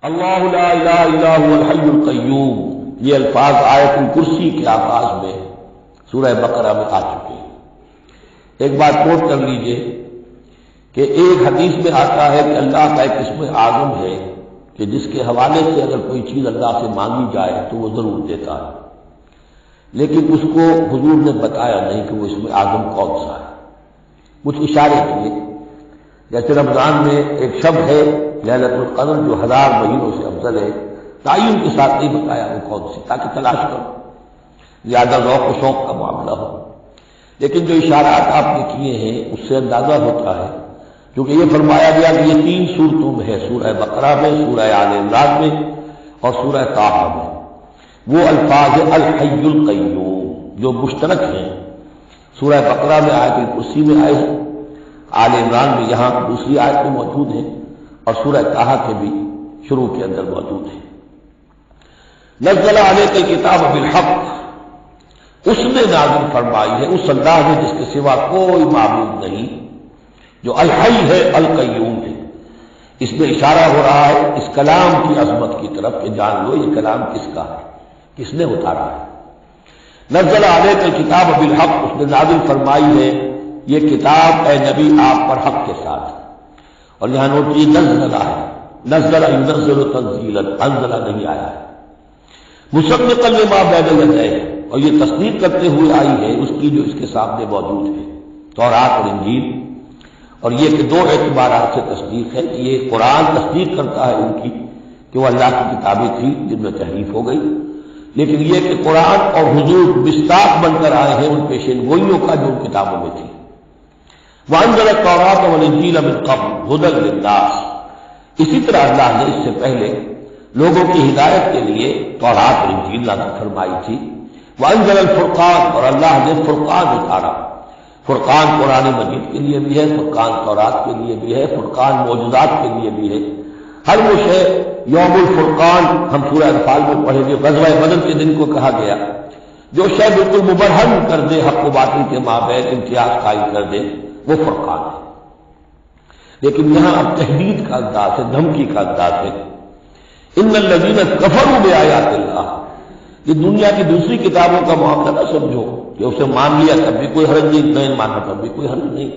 اللہ لا الہ الا هو الحی القیوم، یہ الفاظ آیت الکرسی کے آغاز میں سورہ بقرہ میں آ چکے ہیں۔ ایک بات نوٹ کر لیجئے کہ ایک حدیث میں آتا ہے کہ اللہ کا ایک اسم اعظم ہے کہ جس کے حوالے سے اگر کوئی چیز اللہ سے مانگی جائے تو وہ ضرور دیتا ہے، لیکن اس کو حضور نے بتایا نہیں کہ وہ اسم اعظم کون سا ہے۔ کچھ اشارے کیے، جیسے رمضان میں ایک شب ہے لیلۃ القدر جو 1000 مہینوں سے افضل ہے، تعین کے ساتھ نہیں بتایا وہ کون سی، تاکہ تلاش کرو، زیادہ ذوق و شوق کا معاملہ ہو۔ لیکن جو اشارات آپ نے کیے ہیں اس سے اندازہ ہوتا ہے، کیونکہ یہ فرمایا گیا کہ یہ 3 صورتوں میں ہے، سورہ بقرہ میں، سورہ آل عمران میں اور سورہ طٰہٰ میں، وہ الفاظ الحی القیوم جو مشترک ہیں، سورہ بقرہ میں آیت الکرسی میں آئے ہیں، آل عمران میں یہاں دوسری آیت میں موجود ہیں، اور سورہ طٰہٰ کے بھی شروع کے اندر موجود ہیں۔ نزل علیک الکتاب بالحق، اس نے نازل فرمائی ہے اس اللہ نے جس کے سوا کوئی معبود نہیں، جو الحی ہے القیوم ہے۔ اس میں اشارہ ہو رہا ہے اس کلام کی عظمت کی طرف کہ جان لو یہ کلام کس کا ہے، کس نے اتارا ہے۔ نزل علیک الکتاب بالحق، اس نے نازل فرمائی ہے یہ کتاب اے نبی آپ پر حق کے ساتھ، اور یہاں نوٹ یہ نزلہ ہے، نزل ینزل تنزیلا، انزل نہیں آیا ہے، مصدقا لما بین یدیہ، اور یہ تصدیق کرتے ہوئے آئی ہے اس کی جو اس کے سامنے موجود ہے، تورات اور انجیل۔ اور یہ کہ 2 اعتبارات سے تصدیق ہے کہ یہ قرآن تصدیق کرتا ہے ان کی کہ وہ اللہ کی کتابیں تھیں جن میں تحریف ہو گئی، لیکن یہ کہ قرآن اور حضور مصداق بن کر آئے ہیں ان پیشین گوئیوں کا جو ان کتابوں میں تھی۔ وَأَنزَلَ التَّوْرَاةَ وَالْإِنجِيلَ مِن قَبْلُ هُدًى لِّلنَّاسِ، اسی طرح اللہ نے اس سے پہلے لوگوں کی ہدایت کے لیے تورات اور انجیل نازل فرمائی تھی۔ وَأَنزَلَ الْفُرْقَانَ، اور اللہ نے فرقان اتارا، فرقان قرآن مجید کے لیے بھی ہے، فرقان تورات کے لیے بھی ہے، فرقان معجزات کے لیے بھی ہے۔ ہر وہ شے یوم الفرقان ہم سورہ انفال میں پڑھیں گے، غزوہ بدر کے دن کو کہا گیا، جو شے بالکل مبرہن کر دے، حق و باطل کے مابین امتیاز قائم کر دے، وہ فرقان ہے۔ لیکن یہاں اب تحدید کا انداز ہے، دھمکی کا انداز ہے۔ ان الذین کفروا بآیات اللہ، یہ دنیا کی دوسری کتابوں کا معاملہ نہ سمجھو کہ اسے مان لیا تب بھی کوئی حرج نہیں، نہیں مانا تب بھی کوئی حرج نہیں،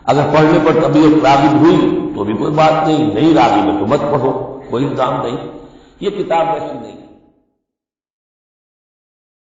اگر پڑھنے پر طبیعت راغب ہوئی تو بھی کوئی بات نہیں، نہیں راغب ہے تو مت پڑھو، کوئی الزام نہیں، یہ کتاب ایسی نہیں۔